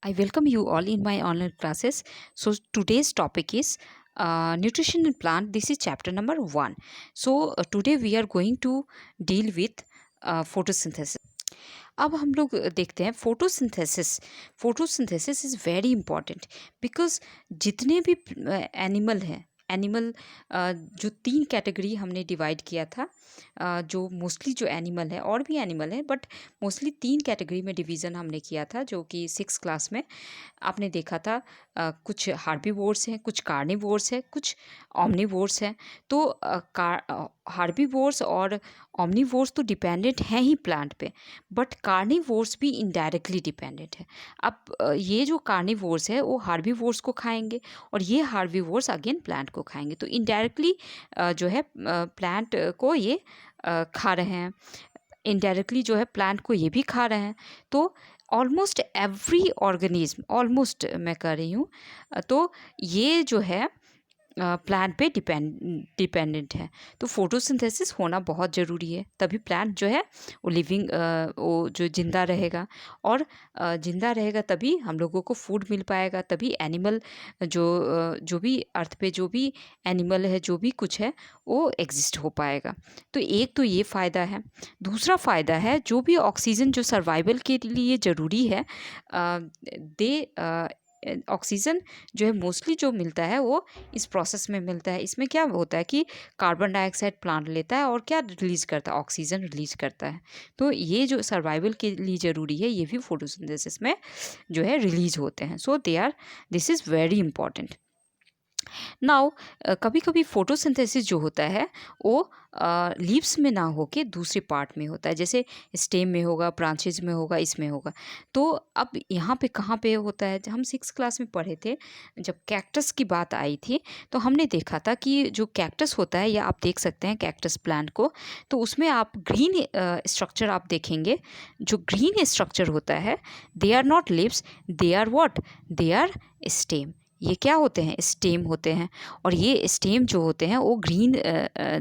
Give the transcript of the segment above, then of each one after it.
I welcome you all in my online classes. So today's topic is nutrition in plant. This is chapter number 1. So today we are going to deal with photosynthesis. अब हम लोग देखते हैं photosynthesis. Photosynthesis is very important because जितने भी animal हैं, animal जो 3 category हमने डिवाइड किया था, जो मोस्टली जो एनिमल है, और भी एनिमल है बट मोस्टली 3 कैटेगरी में डिवीज़न हमने किया था, जो कि 6 क्लास में आपने देखा था। कुछ हार्बीवोर्स हैं, कुछ कार्निवोर्स हैं, कुछ ऑमनीवोर्स हैं। तो हार्बीवोर्स और ऑमनीवोर्स तो डिपेंडेंट हैं ही प्लांट पे, बट कार्निवोर्स भी इनडायरेक्टली डिपेंडेंट है। अब ये जो कार्निवोर्स है वो हार्बीवोर्स को खाएंगे और ये हार्बीवोर्स अगेन प्लांट को खाएंगे, तो इनडायरेक्टली जो है प्लांट को ये खा रहे हैं, इनडायरेक्टली जो है प्लांट को ये भी खा रहे हैं। तो ऑलमोस्ट एवरी ऑर्गेनिज्म, ऑलमोस्ट मैं कह रही हूँ, तो ये जो है प्लांट पे डिपेंडेंट है। तो फोटोसिंथेसिस होना बहुत ज़रूरी है, तभी प्लांट जो है वो लिविंग, वो जो ज़िंदा रहेगा, और ज़िंदा रहेगा तभी हम लोगों को फूड मिल पाएगा, तभी एनिमल जो भी अर्थ पे जो भी एनिमल है, जो भी कुछ है, वो एग्जिस्ट हो पाएगा। तो एक तो ये फ़ायदा है। दूसरा फ़ायदा है, जो भी ऑक्सीजन जो सर्वाइवल के लिए ज़रूरी है, दे ऑक्सीजन जो है मोस्टली जो मिलता है वो इस प्रोसेस में मिलता है। इसमें क्या होता है कि कार्बन डाइऑक्साइड प्लांट लेता है और क्या रिलीज़ करता है, ऑक्सीजन रिलीज़ करता है। तो ये जो सर्वाइवल के लिए ज़रूरी है, ये भी फोटोसिंथेसिस में जो है रिलीज़ होते हैं। So this is very important. Now कभी कभी फोटोसिंथेसिस जो होता है वो लीव्स में ना होके दूसरे पार्ट में होता है, जैसे स्टेम में होगा, ब्रांचेज में होगा, इसमें होगा। तो अब यहाँ पे कहाँ पे होता है, हम 6 क्लास में पढ़े थे जब कैक्टस की बात आई थी, तो हमने देखा था कि जो कैक्टस होता है, या आप देख सकते हैं कैक्टस प्लांट को, तो उसमें आप ग्रीन स्ट्रक्चर आप देखेंगे। जो ग्रीन स्ट्रक्चर होता है, they are not leaves, they are what, they are stem. ये क्या होते हैं, स्टेम होते हैं। और ये स्टेम जो होते हैं वो ग्रीन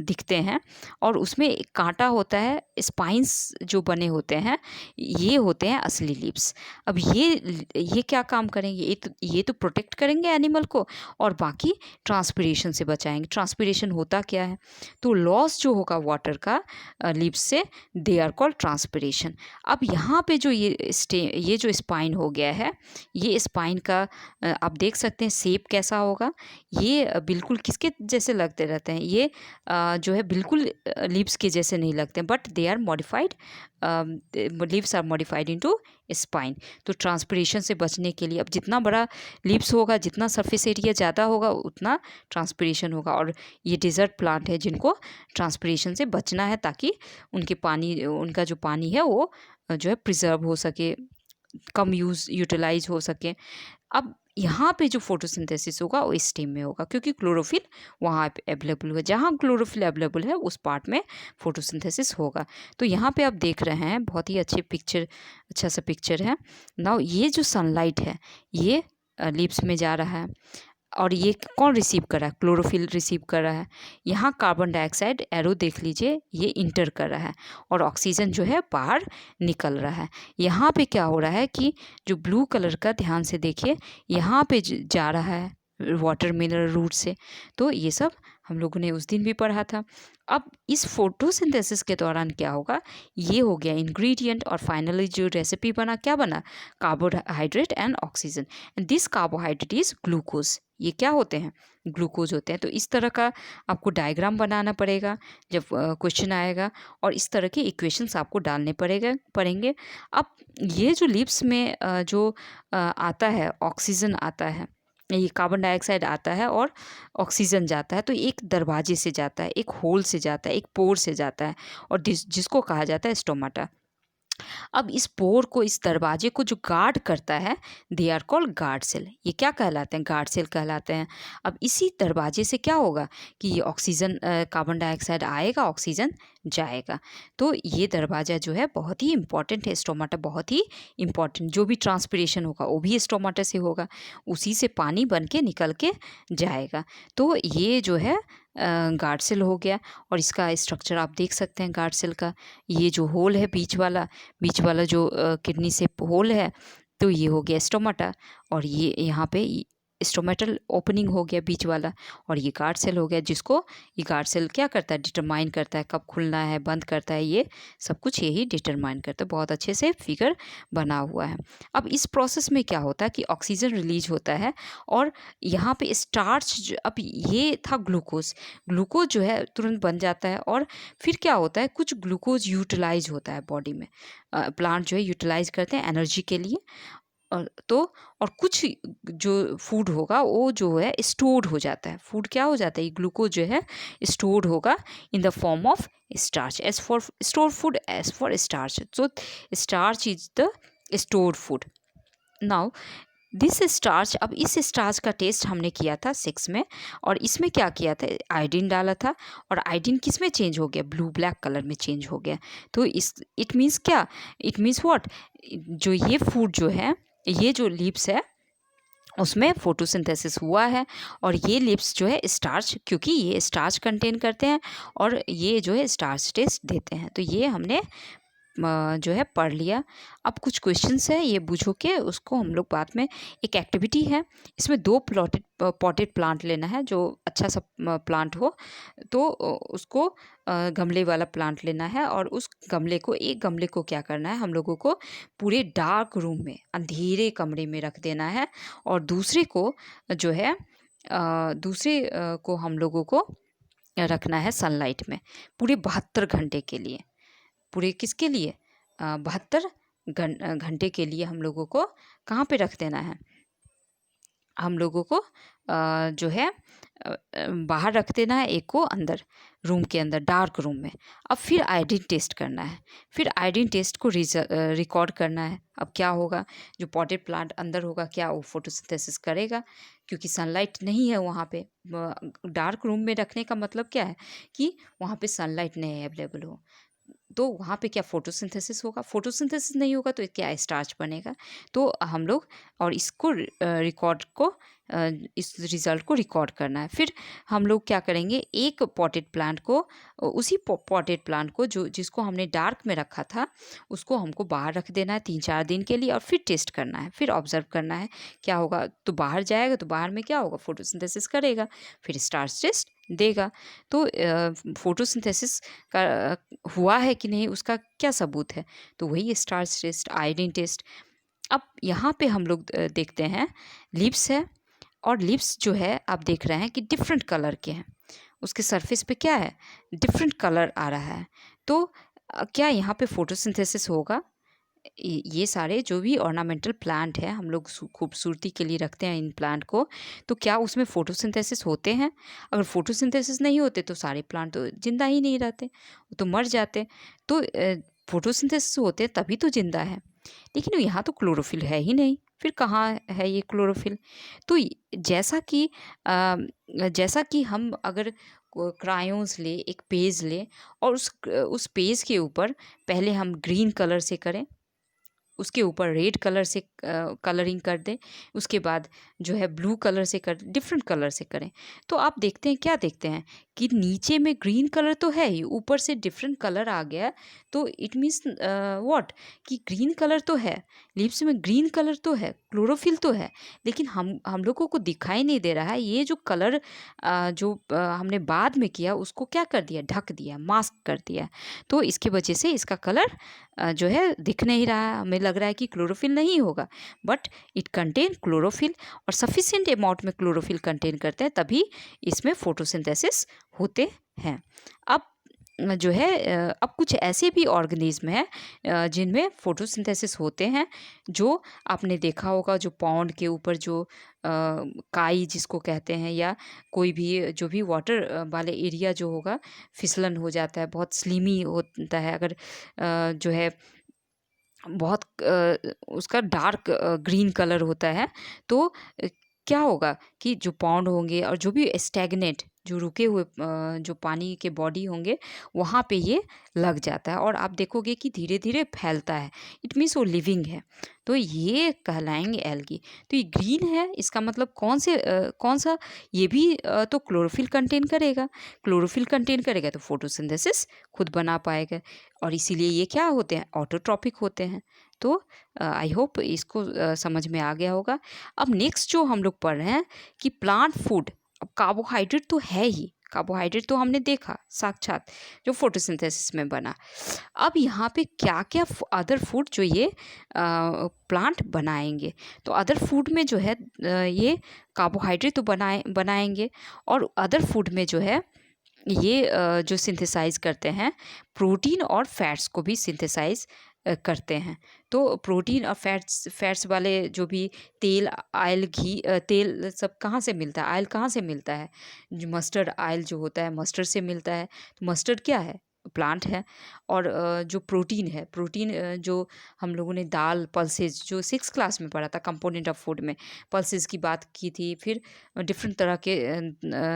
दिखते हैं, और उसमें एक कांटा होता है, स्पाइंस जो बने होते हैं, ये होते हैं असली लीव्स। अब ये क्या काम करेंगे, ये तो प्रोटेक्ट करेंगे एनिमल को, और बाकी ट्रांसपिरेशन से बचाएंगे। ट्रांसपिरेशन होता क्या है, तो लॉस जो होगा वाटर का लीव्स से, दे आर कॉल्ड ट्रांसपिरेशन। अब यहाँ पे जो ये जो स्पाइन हो गया है, ये स्पाइन का आप देख सकते हैं शेप कैसा होगा। ये बिल्कुल किसके जैसे लगते रहते हैं, ये जो है बिल्कुल लीव्स के जैसे नहीं लगते, but they are modified, leaves are modified into spine. तो ट्रांसपिरेशन से बचने के लिए, अब जितना बड़ा लीव्स होगा, जितना सरफेस एरिया ज़्यादा होगा, उतना ट्रांसपिरेशन होगा। और ये डिजर्ट प्लांट है जिनको ट्रांसपिरेशन से बचना है, ताकि उनका जो पानी है वो जो है प्रिजर्व हो सके, कम यूटिलाइज हो सके। अब यहाँ पे जो फोटोसिंथेसिस होगा वो स्टेम में होगा, क्योंकि क्लोरोफिल वहाँ पे अवेलेबल होगा। जहाँ क्लोरोफिल अवेलेबल है उस पार्ट में फोटोसिंथेसिस होगा। तो यहाँ पे आप देख रहे हैं बहुत ही अच्छा सा पिक्चर है। नाउ ये जो सनलाइट है, ये लीव्स में जा रहा है, और ये कौन रिसीव कर रहा है, क्लोरोफिल रिसीव कर रहा है। यहाँ कार्बन डाइऑक्साइड एरो देख लीजिए, ये इंटर कर रहा है, और ऑक्सीजन जो है बाहर निकल रहा है। यहाँ पे क्या हो रहा है कि जो ब्लू कलर का, ध्यान से देखिए, यहाँ पे जा रहा है वाटर मिनरल रूट से। तो ये सब हम लोगों ने उस दिन भी पढ़ा था। अब इस फोटोसिंथेसिस के दौरान क्या होगा, ये हो गया इंग्रेडिएंट, और फाइनली जो रेसिपी बना, क्या बना, carbohydrate and oxygen, and this carbohydrate is glucose. ये क्या होते हैं, ग्लूकोज होते हैं। तो इस तरह का आपको डायग्राम बनाना पड़ेगा जब क्वेश्चन आएगा, और इस तरह के इक्वेशंस आपको डालने पड़ेंगे। अब ये जो लिप्स में जो आता है, ऑक्सीजन आता है, ये कार्बन डाइऑक्साइड आता है और ऑक्सीजन जाता है, तो एक दरवाजे से जाता है, एक होल से जाता है, एक पोर से जाता है, और जिसको कहा जाता है स्टोमाटा। अब इस पोर को, इस दरवाजे को जो गार्ड करता है, they are called guard cell. ये क्या कहलाते हैं, गार्ड सेल कहलाते हैं। अब इसी दरवाजे से क्या होगा कि ये ऑक्सीजन, कार्बन डाइऑक्साइड आएगा, ऑक्सीजन जाएगा। तो ये दरवाज़ा जो है बहुत ही इंपॉर्टेंट है, स्टोमाटा बहुत ही इंपॉर्टेंट। जो भी ट्रांसपिरेशन होगा वो भी स्टोमाटा से होगा, उसी से पानी बन के निकल के जाएगा। तो ये जो है गार्ड सेल हो गया, और इसका स्ट्रक्चर आप देख सकते हैं गार्ड सेल का। ये जो होल है बीच वाला जो किडनी से होल है, तो ये हो गया स्टोमाटा, और ये यहाँ पे स्टोमेटल ओपनिंग हो गया बीच वाला, और ये गार्ड सेल हो गया, जिसको ये गार्ड सेल क्या करता है, डिटरमाइन करता है कब खुलना है, बंद करता है, ये सब कुछ यही डिटरमाइन करता है। बहुत अच्छे से फिगर बना हुआ है। अब इस प्रोसेस में क्या होता है कि ऑक्सीजन रिलीज होता है, और यहाँ पे स्टार्च, अब ये था ग्लूकोज, ग्लूकोज जो है तुरंत बन जाता है, और फिर क्या होता है, कुछ ग्लूकोज यूटिलाइज होता है बॉडी में, प्लांट जो है यूटिलाइज करते हैं एनर्जी के लिए, और कुछ जो फूड होगा वो जो है स्टोर्ड हो जाता है। फूड क्या हो जाता है, ग्लूकोज जो है स्टोर्ड होगा in the form of starch, as for store food, as for starch, so starch is the stored food. Now this starch, अब इस स्टार्च का टेस्ट हमने किया था 6 में, और इसमें क्या किया था, आयोडीन डाला था, और आयोडीन किस में चेंज हो गया, ब्लू ब्लैक कलर में चेंज हो गया। तो इस इट मीन्स क्या, इट मीन्स व्हाट, जो ये फूड जो है, ये जो लीव्स है उसमें फोटोसिंथेसिस हुआ है, और ये लिप्स जो है स्टार्च, क्योंकि ये स्टार्च कंटेन करते हैं, और ये जो है स्टार्च टेस्ट देते हैं। तो ये हमने जो है पढ़ लिया। अब कुछ क्वेश्चंस है, ये बूझो के उसको हम लोग बाद में, एक एक्टिविटी है, इसमें 2 पॉटेड प्लांट लेना है, जो अच्छा सा प्लांट हो, तो उसको गमले वाला प्लांट लेना है, और उस गमले को, एक गमले को क्या करना है, हम लोगों को पूरे डार्क रूम में, अंधेरे कमरे में रख देना है, और दूसरे को जो है दूसरे को हम लोगों को रखना है सनलाइट में पूरे 72 घंटे के लिए। पूरे किसके लिए, 72 घंटे के लिए हम लोगों को कहाँ पे रख देना है, हम लोगों को जो है बाहर रख देना है, एक को अंदर रूम के अंदर डार्क रूम में। अब फिर आयोडीन टेस्ट करना है, फिर आयोडीन टेस्ट को रिकॉर्ड करना है। अब क्या होगा, जो पॉटेड प्लांट अंदर होगा, क्या वो फोटोसिंथेसिस करेगा, क्योंकि सनलाइट नहीं है वहाँ पे। डार्क रूम में रखने का मतलब क्या है कि वहाँ पे सनलाइट नहीं अवेलेबल हो, तो वहाँ पे क्या फोटोसिंथेसिस होगा, फोटोसिंथेसिस नहीं होगा तो क्या स्टार्च बनेगा। तो हम लोग, और इसको रिकॉर्ड को, इस रिज़ल्ट को रिकॉर्ड करना है। फिर हम लोग क्या करेंगे, एक पॉटेड प्लांट को, उसी पॉटेड प्लांट को जो जिसको हमने डार्क में रखा था, उसको हमको बाहर रख देना है 3-4 दिन के लिए, और फिर टेस्ट करना है, फिर ऑब्जर्व करना है क्या होगा। तो बाहर जाएगा तो बाहर में क्या होगा, फोटोसिंथेसिस करेगा, फिर स्टार्च टेस्ट देगा। तो फोटोसिंथेसिस का हुआ है कि नहीं, उसका क्या सबूत है, तो वही स्टार्च टेस्ट, आयोडीन टेस्ट। अब यहाँ पे हम लोग देखते हैं, लिप्स है, और लिप्स जो है आप देख रहे हैं कि डिफरेंट कलर के हैं, उसके सरफेस पे क्या है, डिफरेंट कलर आ रहा है। तो क्या यहाँ पे फोटोसिंथेसिस होगा, ये सारे जो भी ऑर्नामेंटल प्लांट है, हम लोग खूबसूरती के लिए रखते हैं इन प्लांट को, तो क्या उसमें फोटोसिंथेसिस होते हैं। अगर फोटोसिंथेसिस नहीं होते तो सारे प्लांट तो जिंदा ही नहीं रहते, वो तो मर जाते। तो फोटोसिंथेसिस होते हैं तभी तो जिंदा है, लेकिन यहाँ तो क्लोरोफिल है ही नहीं, फिर कहाँ है ये क्लोरोफिल। तो जैसा कि हम अगर क्रायोन्स ले, एक पेज ले, और उस पेज के ऊपर पहले हम ग्रीन कलर से करें, उसके ऊपर रेड कलर से कलरिंग कर दें, उसके बाद जो है ब्लू कलर से कर, डिफरेंट कलर से करें, तो आप देखते हैं, क्या देखते हैं कि नीचे में ग्रीन कलर तो है ही, ऊपर से डिफरेंट कलर आ गया। तो इट मीन्स व्हाट, कि ग्रीन कलर तो है, लीव्स में ग्रीन कलर तो है, क्लोरोफिल तो है, लेकिन हम लोगों को दिखाई नहीं दे रहा है। ये जो कलर हमने बाद में किया, उसको क्या कर दिया, ढक दिया, मास्क कर दिया। तो इसकी वजह से इसका कलर जो है दिख नहीं रहा है, हमें लग रहा है कि क्लोरोफिल नहीं होगा, बट इट कंटेन क्लोरोफिल, और सफिशिएंट अमाउंट में क्लोरोफिल कंटेन करते हैं, तभी इसमें फोटोसिंथेसिस होते हैं। अब जो है अब कुछ ऐसे भी ऑर्गेनिज्म हैं जिनमें फोटोसिंथेसिस होते हैं, जो आपने देखा होगा, जो पॉन्ड के ऊपर जो काई जिसको कहते हैं, या कोई भी जो भी वाटर वाले एरिया जो होगा, फिसलन हो जाता है, बहुत स्लिमी होता है, अगर जो है बहुत उसका डार्क ग्रीन कलर होता है, तो क्या होगा कि जो पॉन्ड होंगे और जो भी स्टैग्नेट, जो रुके हुए जो पानी के बॉडी होंगे, वहाँ पे ये लग जाता है, और आप देखोगे कि धीरे धीरे फैलता है, इट मीन्स वो लिविंग है, तो ये कहलाएंगे एल्गी। तो ये ग्रीन है, इसका मतलब कौन सा, ये भी तो क्लोरोफिल कंटेन करेगा, क्लोरोफिल कंटेन करेगा तो फोटोसिंथेसिस खुद बना पाएगा, और इसीलिए ये क्या होते हैं, ऑटोट्रॉपिक होते हैं। तो आई होप इसको समझ में आ गया होगा। अब नेक्स्ट जो हम लोग पढ़ रहे हैं कि प्लांट फूड, अब कार्बोहाइड्रेट तो है ही, कार्बोहाइड्रेट तो हमने देखा साक्षात जो फोटोसिंथेसिस में बना। अब यहाँ पे क्या क्या अदर फूड जो ये प्लांट बनाएंगे, तो अदर फूड में जो है ये कार्बोहाइड्रेट तो बनाएंगे, और अदर फूड में जो है ये जो सिंथेसाइज करते हैं प्रोटीन और फैट्स को भी सिंथेसाइज करते हैं। तो प्रोटीन और फैट्स वाले जो भी तेल, ऑयल, घी, तेल सब कहाँ से मिलता है, ऑयल कहाँ से मिलता है, जो मस्टर्ड ऑयल जो होता है मस्टर्ड से मिलता है। तो मस्टर्ड क्या है, प्लांट है। और जो प्रोटीन है, प्रोटीन जो हम लोगों ने दाल, पल्सेस जो 6 क्लास में पढ़ा था कंपोनेंट ऑफ फूड में, पल्सेस की बात की थी। फिर डिफरेंट तरह के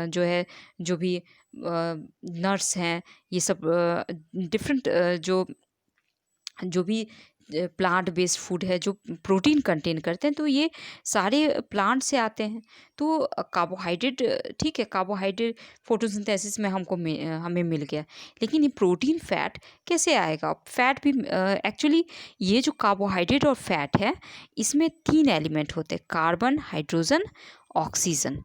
जो है जो भी नट्स हैं, ये सब डिफरेंट जो भी प्लांट बेस्ड फूड है जो प्रोटीन कंटेन करते हैं, तो ये सारे प्लांट से आते हैं। तो कार्बोहाइड्रेट, ठीक है, कार्बोहाइड्रेट फोटोसिंथेसिस में हमें मिल गया, लेकिन ये प्रोटीन फैट कैसे आएगा? फैट भी एक्चुअली ये जो कार्बोहाइड्रेट और फैट है इसमें 3 एलिमेंट होते हैं, कार्बन, हाइड्रोजन, ऑक्सीजन।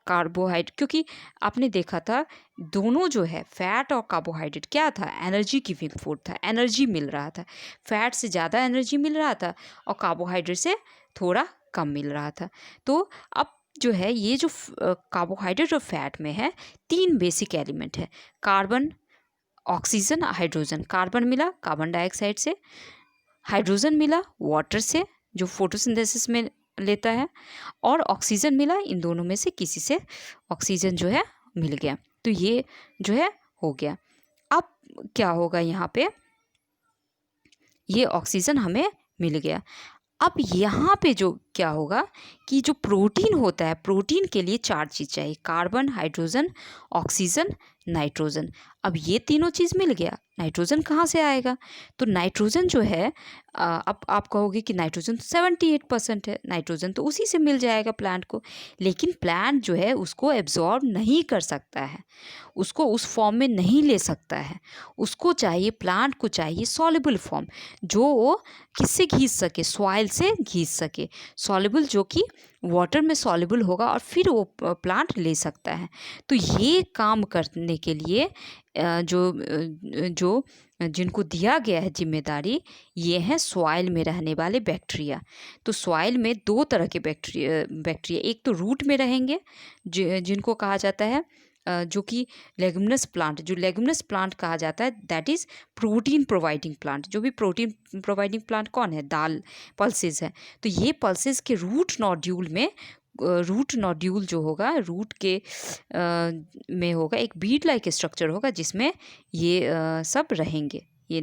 क्योंकि आपने देखा था दोनों जो है फैट और कार्बोहाइड्रेट क्या था, एनर्जी गिविंग फूड था, एनर्जी मिल रहा था। फैट से ज़्यादा एनर्जी मिल रहा था और कार्बोहाइड्रेट से थोड़ा कम मिल रहा था। तो अब जो है ये जो कार्बोहाइड्रेट और फैट में है 3 बेसिक एलिमेंट है, कार्बन, ऑक्सीजन, हाइड्रोजन। कार्बन मिला कार्बन डाइऑक्साइड से, हाइड्रोजन मिला वाटर से जो फोटोसिंथेसिस में लेता है, और ऑक्सीजन मिला इन दोनों में से किसी से ऑक्सीजन जो है मिल गया। तो ये जो है हो गया। अब क्या होगा यहाँ पे, ये ऑक्सीजन हमें मिल गया। अब यहाँ पे जो क्या होगा कि जो प्रोटीन होता है, प्रोटीन के लिए 4 चीज़ चाहिए, कार्बन, हाइड्रोजन, ऑक्सीजन, नाइट्रोजन। अब ये तीनों चीज़ मिल गया, नाइट्रोजन कहाँ से आएगा? तो नाइट्रोजन जो है अब आप कहोगे कि नाइट्रोजन तो 78% है, नाइट्रोजन तो उसी से मिल जाएगा प्लांट को। लेकिन प्लांट जो है उसको एब्जॉर्ब नहीं कर सकता है, उसको उस फॉर्म में नहीं ले सकता है। उसको चाहिए, प्लांट को चाहिए सॉल्युबल फॉर्म, जो किससे घिस सके, सॉइल से घिस सके, सॉल्युबल जो कि वाटर में सॉल्युबल होगा और फिर वो प्लांट ले सकता है। तो ये काम करने के लिए जो जिनको दिया गया है जिम्मेदारी, ये हैं सॉइल में रहने वाले बैक्टीरिया। तो सॉइल में 2 तरह के बैक्टीरिया, एक तो रूट में रहेंगे जिनको कहा जाता है जो कि लेगुमिनस प्लांट, जो लेगुमिनस प्लांट कहा जाता है, that is protein providing plant. जो भी प्रोटीन प्रोवाइडिंग प्लांट कौन है, दाल, पल्सेस है। तो ये पल्सेस के रूट नोड्यूल में, रूट नोड्यूल जो होगा रूट के में होगा एक बीड लाइक स्ट्रक्चर होगा जिसमें ये सब रहेंगे। ये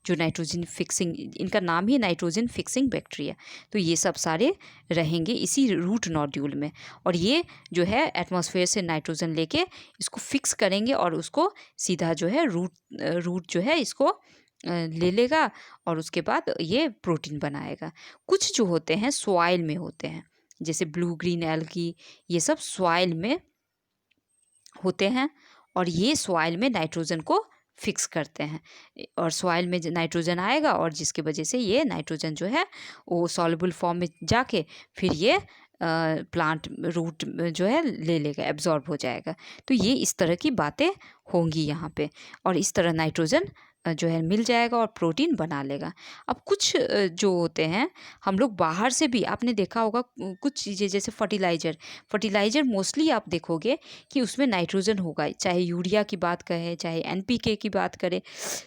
जो नाइट्रोजन फिक्सिंग, इनका नाम ही नाइट्रोजन फिक्सिंग बैक्टीरिया। तो ये सब सारे रहेंगे इसी रूट नोड्यूल में, और ये जो है एटमॉस्फेयर से नाइट्रोजन लेके इसको फिक्स करेंगे और उसको सीधा जो है रूट जो है इसको ले लेगा और उसके बाद ये प्रोटीन बनाएगा। कुछ जो होते हैं सॉइल में होते हैं, जैसे ब्लू ग्रीन एल्गी, ये सब सॉइल में होते हैं और ये सॉइल में नाइट्रोजन को फिक्स करते हैं, और सॉइल में नाइट्रोजन आएगा और जिसकी वजह से ये नाइट्रोजन जो है वो सॉल्युबल फॉर्म में जाके फिर ये प्लांट रूट जो है ले लेगा, एब्जॉर्ब हो जाएगा। तो ये इस तरह की बातें होंगी यहाँ पे, और इस तरह नाइट्रोजन जो है मिल जाएगा और प्रोटीन बना लेगा। अब कुछ जो होते हैं हम लोग बाहर से भी, आपने देखा होगा कुछ चीज़ें जैसे फर्टिलाइज़र मोस्टली आप देखोगे कि उसमें नाइट्रोजन होगा, चाहे यूरिया की बात करें चाहे एनपीके की बात करें,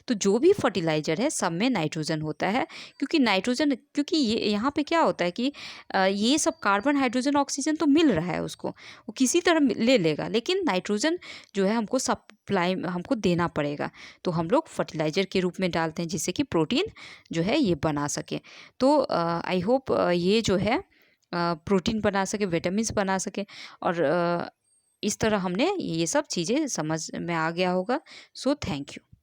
तो जो भी फर्टिलाइज़र है सब में नाइट्रोजन होता है। क्योंकि ये यहाँ पे क्या होता है कि ये सब कार्बन, हाइड्रोजन, ऑक्सीजन तो मिल रहा है उसको, वो किसी तरह ले लेगा, लेकिन नाइट्रोजन जो है हमको सप्लाई हमको देना पड़ेगा। तो हम लोग फर्टिलाइज़र के रूप में डालते हैं जिससे कि प्रोटीन जो है ये बना सके। तो आई होप ये जो है प्रोटीन बना सके, विटामिन्स बना सके, और इस तरह हमने ये सब चीज़ें समझ में आ गया होगा। So thank you.